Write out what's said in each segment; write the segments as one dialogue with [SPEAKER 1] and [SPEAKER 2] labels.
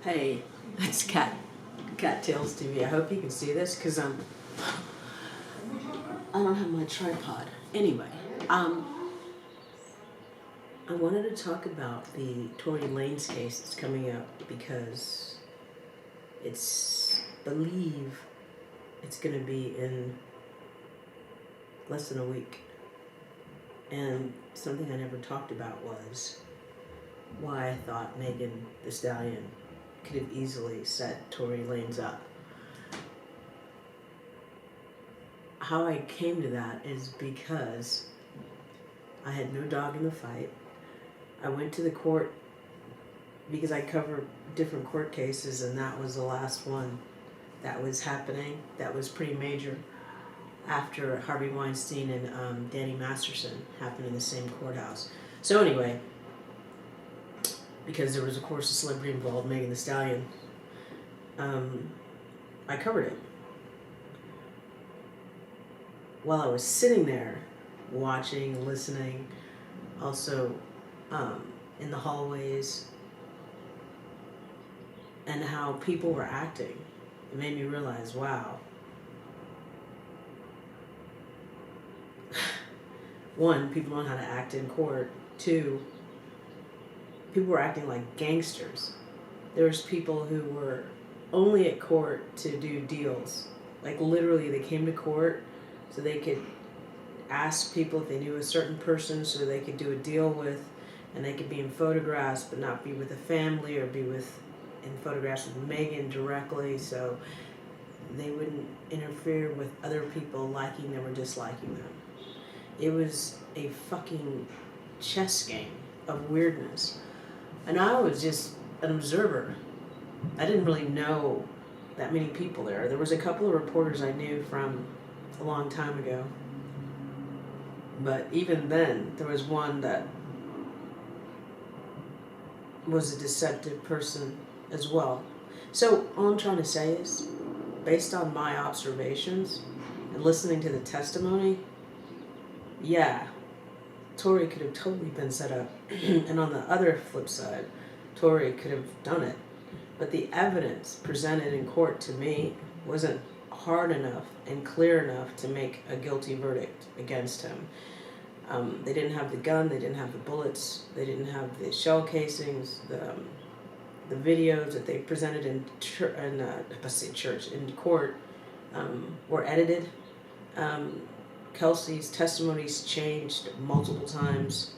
[SPEAKER 1] Hey, it's Kattalestv. I hope you can see this because I don't have my tripod. Anyway, I wanted to talk about the Tory Lanez case that's coming up because believe it's going to be in less than a week. And something I never talked about was why I thought Megan Thee Stallion could have easily set Tory Lanez up. How I came to that is because I had no dog in the fight. I went to the court because I cover different court cases, and that was the last one that was happening. That was pretty major after Harvey Weinstein and Danny Masterson happened in the same courthouse. So anyway, because there was, of course, a celebrity involved, Megan Thee Stallion, I covered it. While I was sitting there watching, listening, also in the hallways, and how people were acting, it made me realize, wow. One, people don't know how to act in court. Two, people were acting like gangsters. There was people who were only at court to do deals. Like literally they came to court so they could ask people if they knew a certain person so they could do a deal with, and they could be in photographs but not be with a family or be in photographs with Megan directly, so they wouldn't interfere with other people liking them or disliking them. It was a fucking chess game of weirdness. And I was just an observer. I didn't really know that many people there. There was a couple of reporters I knew from a long time ago. But even then, there was one that was a deceptive person as well. So all I'm trying to say is, based on my observations and listening to the testimony, yeah, Tory could have totally been set up. And on the other flip side, Tory could have done it. But the evidence presented in court to me wasn't hard enough and clear enough to make a guilty verdict against him. They didn't have the gun, they didn't have the bullets, they didn't have the shell casings, the videos that they presented in court were edited. Kelsey's testimonies changed multiple times.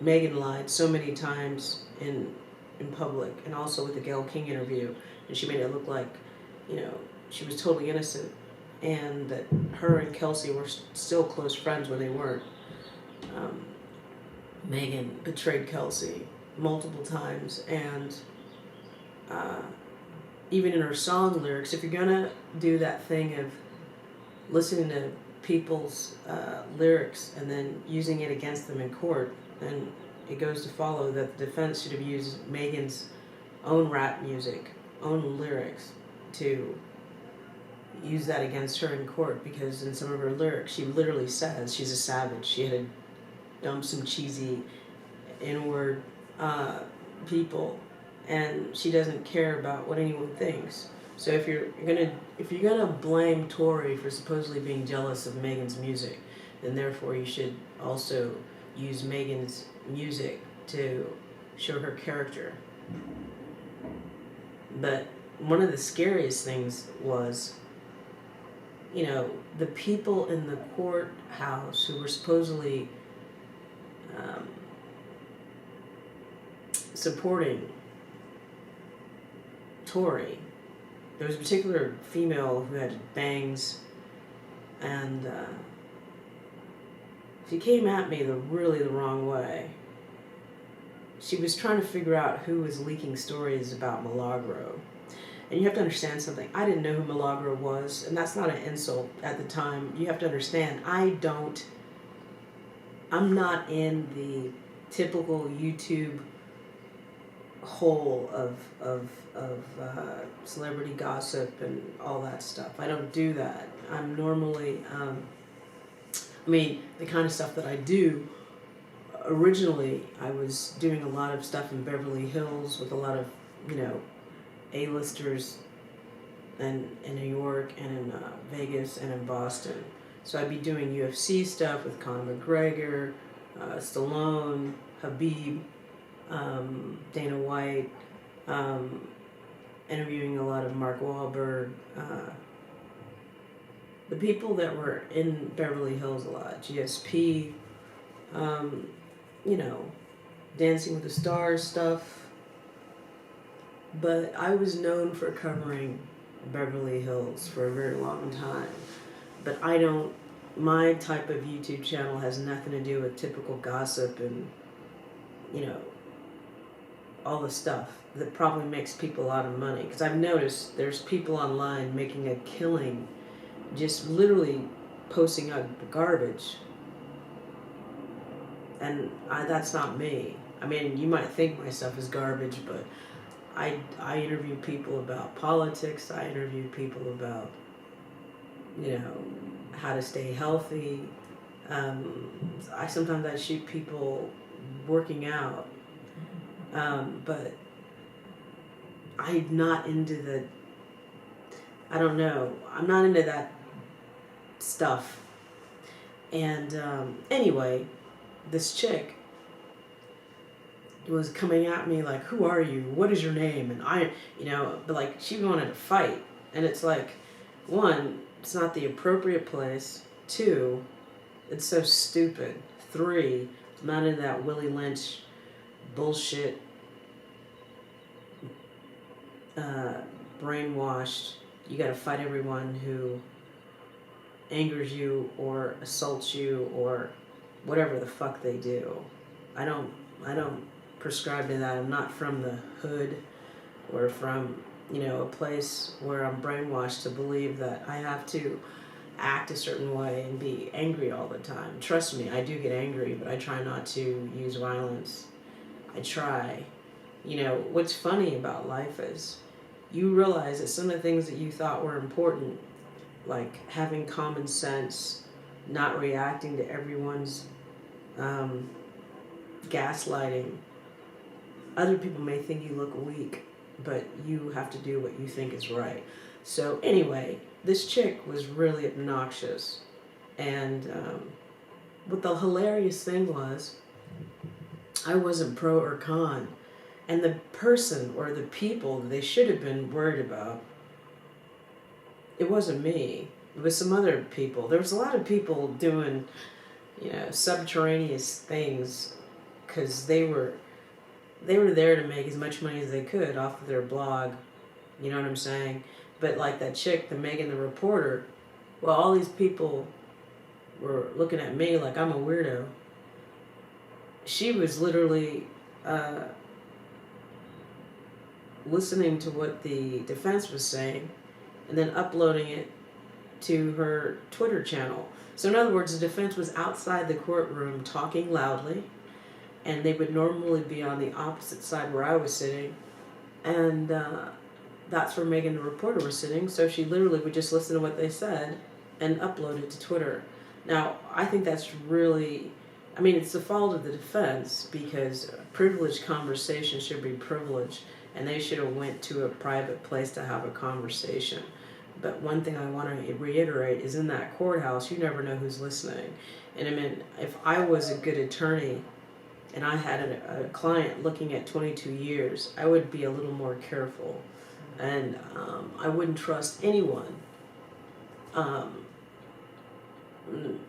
[SPEAKER 1] Megan lied so many times in public, and also with the Gayle King interview, and she made it look like, she was totally innocent, and that her and Kelsey were still close friends when they weren't. Megan betrayed Kelsey multiple times, and even in her song lyrics, if you're gonna do that thing of listening to people's lyrics and then using it against them in court, then it goes to follow that the defense should have used Megan's own rap music, own lyrics, to use that against her in court, because in some of her lyrics she literally says she's a savage. She had to dump some cheesy N-word people, and she doesn't care about what anyone thinks. So if you're gonna blame Tory for supposedly being jealous of Megan's music, then therefore you should also use Megan's music to show her character. But one of the scariest things was, the people in the courthouse who were supposedly supporting Tory. There was a particular female who had bangs, and she came at me the wrong way. She was trying to figure out who was leaking stories about Milagro. And you have to understand something. I didn't know who Milagro was, and that's not an insult at the time. You have to understand, I'm not in the typical YouTube hole of celebrity gossip and all that stuff. I don't do that. I'm normally, the kind of stuff that I do originally I was doing a lot of stuff in Beverly Hills with a lot of, A-listers and in New York and in Vegas and in Boston. So I'd be doing UFC stuff with Conor McGregor, Stallone, Habib, Dana White, interviewing a lot of Mark Wahlberg, the people that were in Beverly Hills a lot, GSP, Dancing with the Stars stuff. But I was known for covering Beverly Hills for a very long time. But my type of YouTube channel has nothing to do with typical gossip and, all the stuff that probably makes people a lot of money. Because I've noticed there's people online making a killing just literally posting up garbage. And that's not me. I mean, you might think my stuff is garbage, but I interview people about politics. I interview people about, how to stay healthy. Sometimes I shoot people working out. But I'm not into I'm not into that stuff. And anyway, this chick was coming at me like, who are you? What is your name? And but like she wanted to fight. And it's like, one, it's not the appropriate place. Two, it's so stupid. Three, I'm not into that Willie Lynch bullshit, brainwashed, you gotta fight everyone who angers you or assaults you or whatever the fuck they do. I don't prescribe to that. I'm not from the hood or from, a place where I'm brainwashed to believe that I have to act a certain way and be angry all the time. Trust me, I do get angry, but I try not to use violence. I try. What's funny about life is you realize that some of the things that you thought were important, like having common sense, not reacting to everyone's gaslighting. Other people may think you look weak, but you have to do what you think is right. So anyway, this chick was really obnoxious. And what the hilarious thing was, I wasn't pro or con. And the person or the people that they should have been worried about, it wasn't me. It was some other people. There was a lot of people doing, subterraneous things because they were there to make as much money as they could off of their blog. You know what I'm saying? But like that chick, the Megan the Reporter, well, all these people were looking at me like I'm a weirdo. She was literally listening to what the defense was saying and then uploading it to her Twitter channel. So in other words, the defense was outside the courtroom talking loudly, and they would normally be on the opposite side where I was sitting, and that's where Megan the Reporter was sitting. So she literally would just listen to what they said and upload it to Twitter. Now, I think that's really, it's the fault of the defense, because privileged conversation should be privileged, and they should have went to a private place to have a conversation. But one thing I want to reiterate is in that courthouse, you never know who's listening. And if I was a good attorney and I had a client looking at 22 years, I would be a little more careful. And I wouldn't trust anyone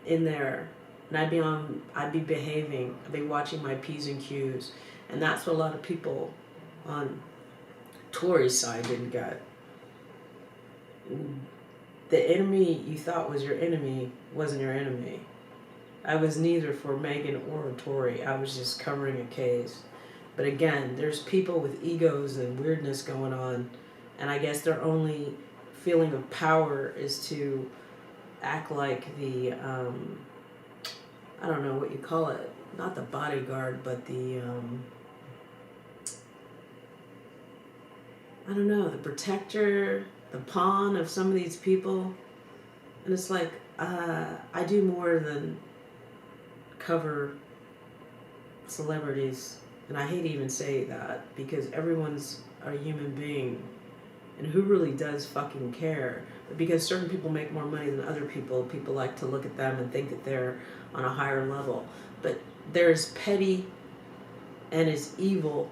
[SPEAKER 1] in there. And I'd be behaving, I'd be watching my P's and Q's. And that's what a lot of people on Tory's side didn't get. The enemy you thought was your enemy wasn't your enemy. I was neither for Megan or Tory. I was just covering a case. But again, there's people with egos and weirdness going on, and I guess their only feeling of power is to act like the, I don't know what you call it, not the bodyguard, but the, I don't know, the protector, the pawn of some of these people. And it's like, I do more than cover celebrities, and I hate to even say that because everyone's a human being, and who really does fucking care? But because certain people make more money than other people, people like to look at them and think that they're on a higher level. But they're as petty and as evil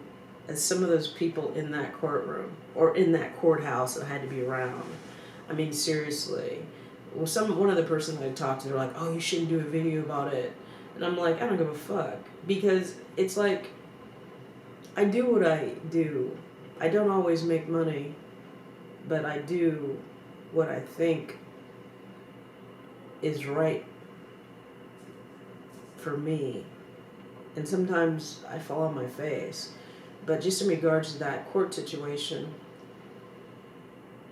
[SPEAKER 1] as some of those people in that courtroom or in that courthouse that I had to be around. I mean, seriously. Well, one of the person that I talked to, they're like, "Oh, you shouldn't do a video about it," and I'm like, I don't give a fuck, because it's like, I do what I do. I don't always make money, but I do what I think is right for me. And sometimes I fall on my face. But just in regards to that court situation,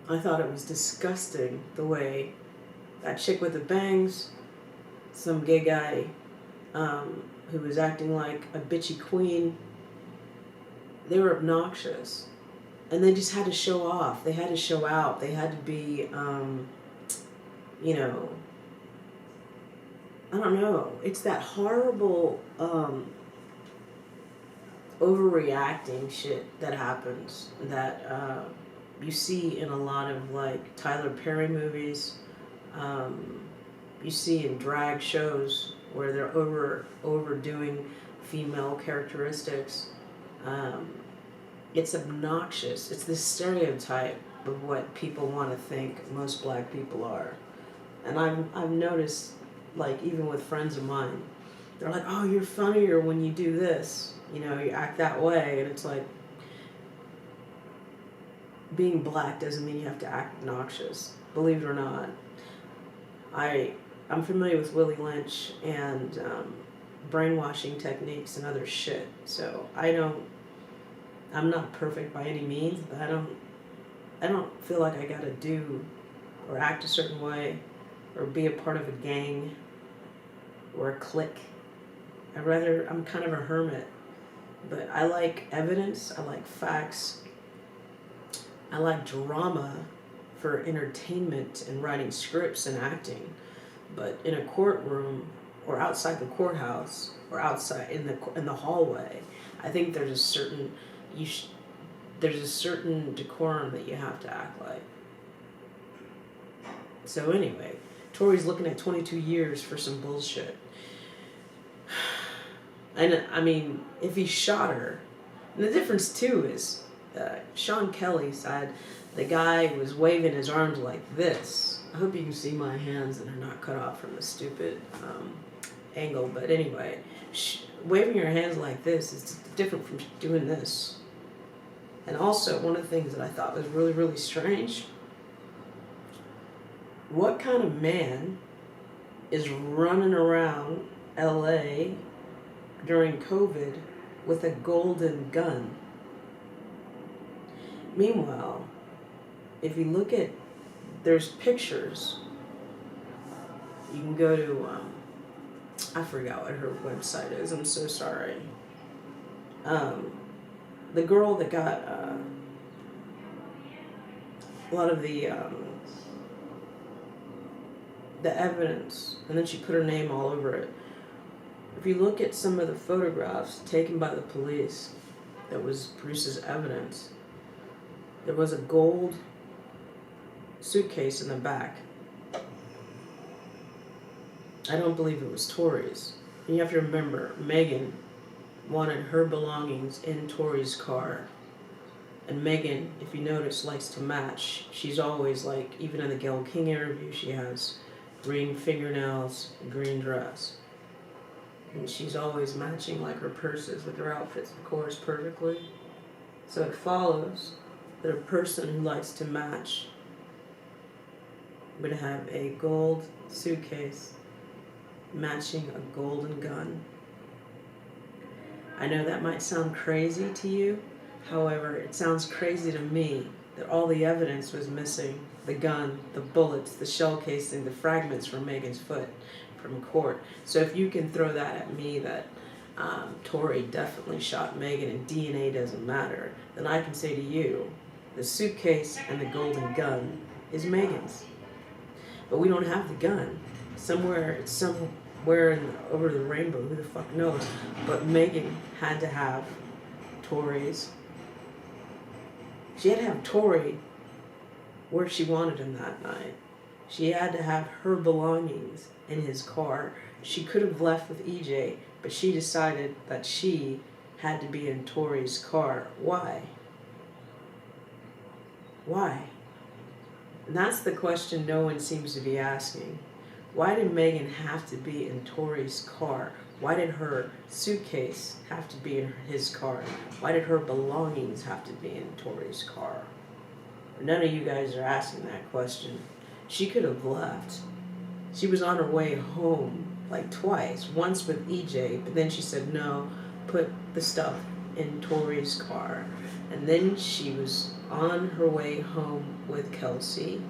[SPEAKER 1] I thought it was disgusting the way that chick with the bangs, some gay guy who was acting like a bitchy queen, they were obnoxious. And they just had to show off. They had to show out. They had to be, you know, I don't know. It's that horrible overreacting shit that happens that you see in a lot of like Tyler Perry movies. You see in drag shows where they're overdoing female characteristics. It's obnoxious. It's this stereotype of what people want to think most black people are. And I've noticed, like, even with friends of mine, they're like, "Oh, you're funnier when you do this. You know, you act that way." And it's like, being black doesn't mean you have to act obnoxious. Believe it or not. I'm familiar with Willie Lynch and brainwashing techniques and other shit. So I'm not perfect by any means, but I don't feel like I gotta do or act a certain way or be a part of a gang or a clique. I'm kind of a hermit, but I like evidence, I like facts, I like drama for entertainment and writing scripts and acting. But in a courtroom or outside the courthouse or outside in the hallway, I think there's a certain decorum that you have to act like. So anyway, Tory's looking at 22 years for some bullshit. And I mean, if he shot her, and the difference too is Sean Kelly said the guy was waving his arms like this. I hope you can see my hands and they're not cut off from the stupid angle. But anyway, waving your hands like this is different from doing this. And also, one of the things that I thought was really, really strange, what kind of man is running around LA during COVID with a golden gun? Meanwhile, if you look at, there's pictures, you can go to, I forgot what her website is, I'm so sorry. The girl that got a lot of the evidence, and then she put her name all over it. If you look at some of the photographs taken by the police that was Bruce's evidence, there was a gold suitcase in the back. I don't believe it was Tory's. And you have to remember, Megan wanted her belongings in Tory's car. And Megan, if you notice, likes to match. She's always like, even in the Gayle King interview, she has green fingernails, and green dress. And she's always matching like her purses with her outfits, of course, perfectly. So it follows that a person who likes to match would have a gold suitcase matching a golden gun. I know that might sound crazy to you. However, it sounds crazy to me that all the evidence was missing. The gun, the bullets, the shell casing, the fragments from Megan's foot from court. So if you can throw that at me that Tory definitely shot Megan and DNA doesn't matter, then I can say to you, the suitcase and the golden gun is Megan's. But we don't have the gun. Somewhere, it's wearing over the rainbow, who the fuck knows? But Megan had to have Tory's. She had to have Tory where she wanted him that night. She had to have her belongings in his car. She could have left with EJ, but she decided that she had to be in Tory's car. Why? Why? And that's the question no one seems to be asking. Why did Megan have to be in Tory's car? Why did her suitcase have to be in his car? Why did her belongings have to be in Tory's car? None of you guys are asking that question. She could have left. She was on her way home like twice, once with EJ, but then she said, no, put the stuff in Tory's car. And then she was on her way home with Kelsey,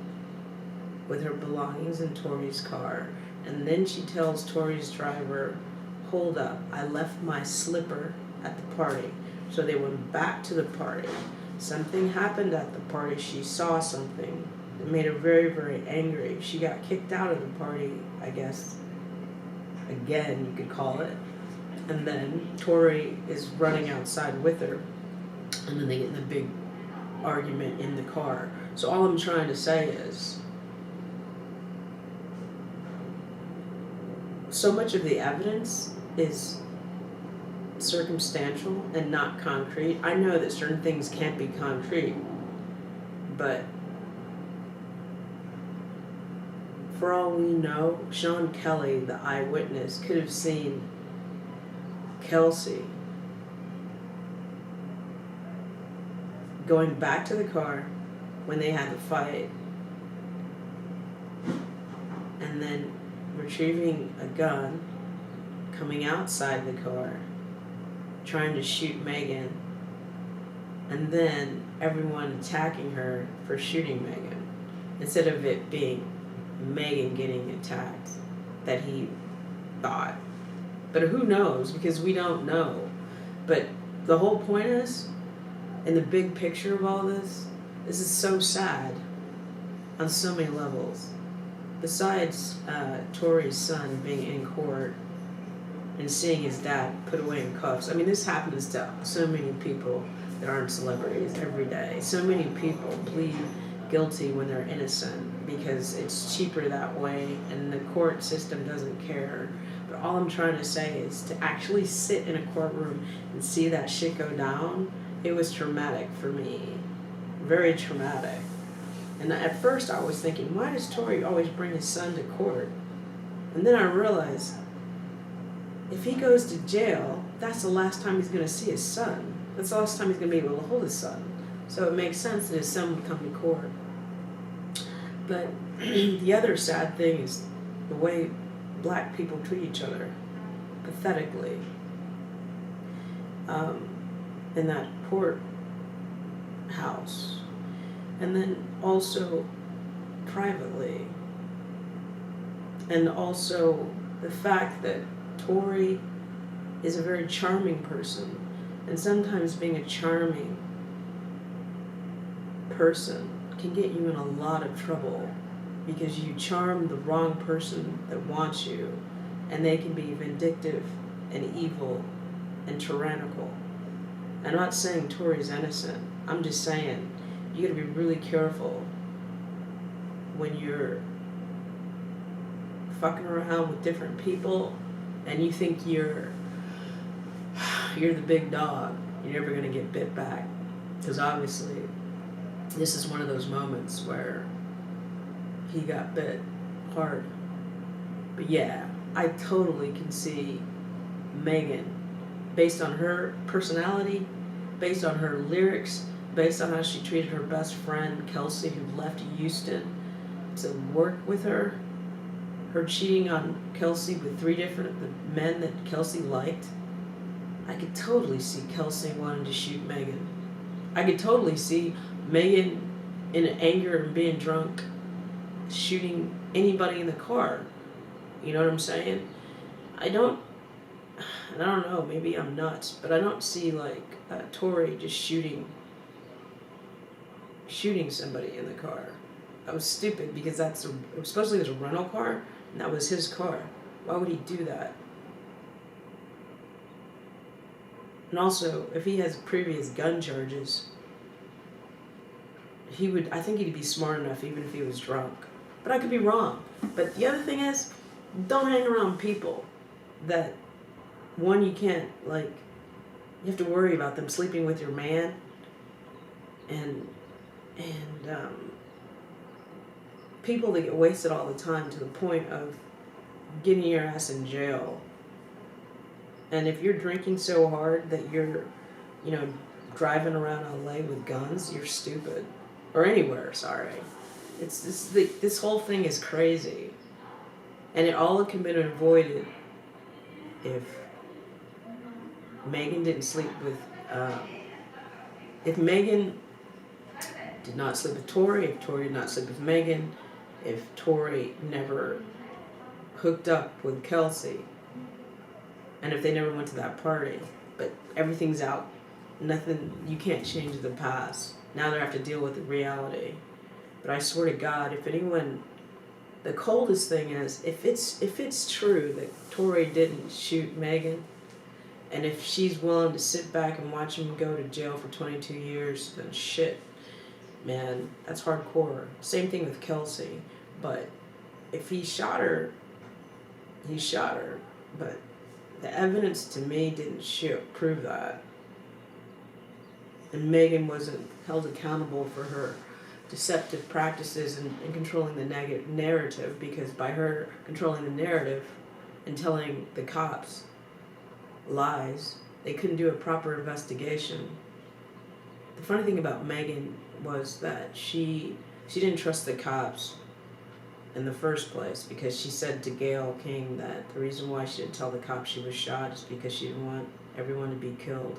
[SPEAKER 1] with her belongings in Tory's car. And then she tells Tory's driver, hold up, I left my slipper at the party. So they went back to the party. Something happened at the party. She saw something that made her very, very angry. She got kicked out of the party, I guess. Again, you could call it. And then Tory is running outside with her. And then they get in a big argument in the car. So all I'm trying to say is, so much of the evidence is circumstantial and not concrete. I know that certain things can't be concrete, but for all we know, Sean Kelly, the eyewitness, could have seen Kelsey going back to the car when they had the fight and then retrieving a gun, coming outside the car, trying to shoot Megan, and then everyone attacking her for shooting Megan, instead of it being Megan getting attacked that he thought. But who knows, because we don't know. But the whole point is, in the big picture of all this is so sad on so many levels. Besides Tory's son being in court and seeing his dad put away in cuffs. I mean, this happens to so many people that aren't celebrities every day. So many people plead guilty when they're innocent because it's cheaper that way and the court system doesn't care. But all I'm trying to say is to actually sit in a courtroom and see that shit go down, it was traumatic for me. Very traumatic. And at first I was thinking, why does Tory always bring his son to court? And then I realized, if he goes to jail, that's the last time he's going to see his son. That's the last time he's going to be able to hold his son. So it makes sense that his son would come to court. But the other sad thing is the way black people treat each other, pathetically. In that court house. And then also privately. And also the fact that Tory is a very charming person. And sometimes being a charming person can get you in a lot of trouble because you charm the wrong person that wants you, and they can be vindictive and evil and tyrannical. I'm not saying Tory's innocent. I'm just saying you gotta be really careful when you're fucking around with different people and you think you're the big dog. You're never gonna get bit back. Because obviously this is one of those moments where he got bit hard. But yeah, I totally can see Megan, based on her personality, based on her lyrics, based on how she treated her best friend, Kelsey, who left Houston to work with her cheating on Kelsey with 3 different men that Kelsey liked. I could totally see Kelsey wanting to shoot Megan. I could totally see Megan in anger and being drunk shooting anybody in the car. You know what I'm saying? I don't know, maybe I'm nuts, but I don't see like Tory just shooting somebody in the car. That was stupid because supposedly it was a rental car, and that was his car. Why would he do that? And also, if he has previous gun charges, I think he'd be smart enough even if he was drunk. But I could be wrong. But the other thing is, don't hang around people that, one, you can't, like, you have to worry about them sleeping with your man, and people that get wasted all the time to the point of getting your ass in jail. And if you're drinking so hard that you're, driving around LA with guns, you're stupid. Or anywhere, sorry. It's this whole thing is crazy. And it all could have been avoided if Megan didn't sleep with, if Megan did not sleep with Tory, if Tory did not sleep with Megan, if Tory never hooked up with Kelsey, and if they never went to that party. But everything's out. Nothing, you can't change the past. Now they have to deal with the reality. But I swear to God, if anyone, the coldest thing is, if it's true that Tory didn't shoot Megan, and if she's willing to sit back and watch him go to jail for 22 years, then shit, man, that's hardcore. Same thing with Kelsey. But if he shot her, he shot her. But the evidence to me didn't prove that. And Megan wasn't held accountable for her deceptive practices and controlling the narrative, because by her controlling the narrative and telling the cops lies, they couldn't do a proper investigation. The funny thing about Megan was that she didn't trust the cops in the first place, because she said to Gayle King that the reason why she didn't tell the cops she was shot is because she didn't want everyone to be killed,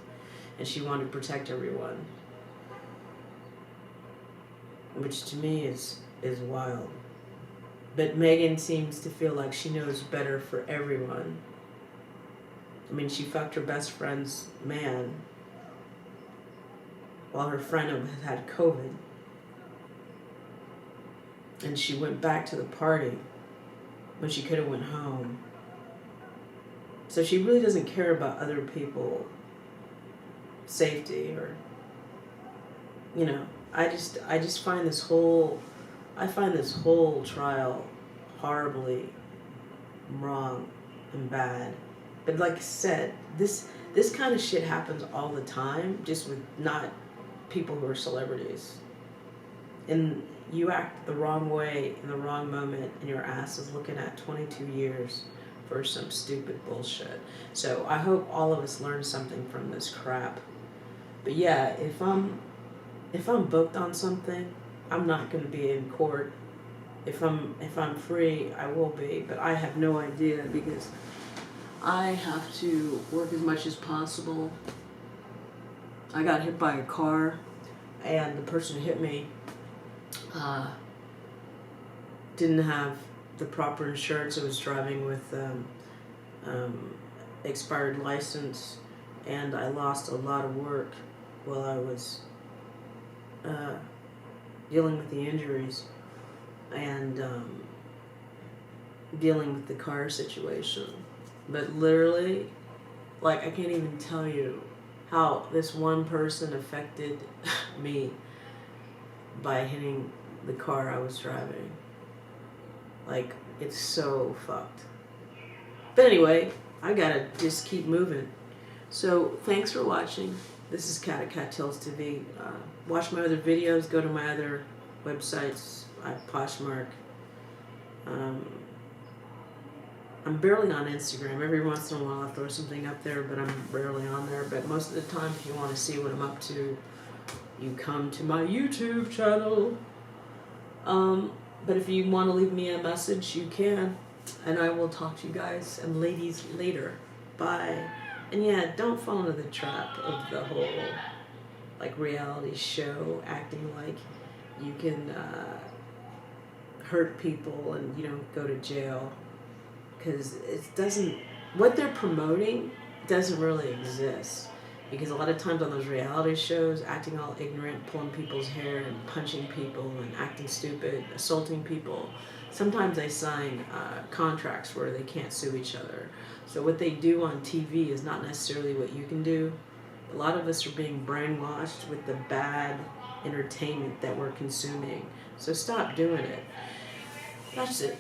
[SPEAKER 1] and she wanted to protect everyone, which to me is wild. But Megan seems to feel like she knows better for everyone. I mean, she fucked her best friend's man while her friend had COVID. And she went back to the party when she could have went home. So she really doesn't care about other people's safety, or, I just find this whole trial horribly wrong and bad. But like I said, this kind of shit happens all the time, just with not people who are celebrities. And you act the wrong way in the wrong moment, and your ass is looking at 22 years for some stupid bullshit. So I hope all of us learn something from this crap. But yeah, if I'm booked on something, I'm not going to be in court. If I'm free, I will be, but I have no idea, because I have to work as much as possible. I got hit by a car, and the person who hit me didn't have the proper insurance. I was driving with expired license, and I lost a lot of work while I was dealing with the injuries and dealing with the car situation. But literally, like, I can't even tell you how this one person affected me by hitting the car I was driving. Like, it's so fucked. But anyway, I gotta just keep moving. So, thanks for watching. This is Kat at Kattalestv. Watch my other videos, go to my other websites. Poshmark. I'm barely on Instagram. Every once in a while I throw something up there, but I'm rarely on there. But most of the time, if you want to see what I'm up to, you come to my YouTube channel. But if you want to leave me a message, you can. And I will talk to you guys and ladies later. Bye. And yeah, don't fall into the trap of the whole, like, reality show, acting like you can hurt people and you don't go to jail. Because it doesn't, what they're promoting doesn't really exist. Because a lot of times on those reality shows, acting all ignorant, pulling people's hair and punching people and acting stupid, assaulting people, Sometimes they sign contracts where they can't sue each other. So what they do on TV is not necessarily what you can do. A lot of us are being brainwashed with the bad entertainment that we're consuming. So stop doing it. That's it.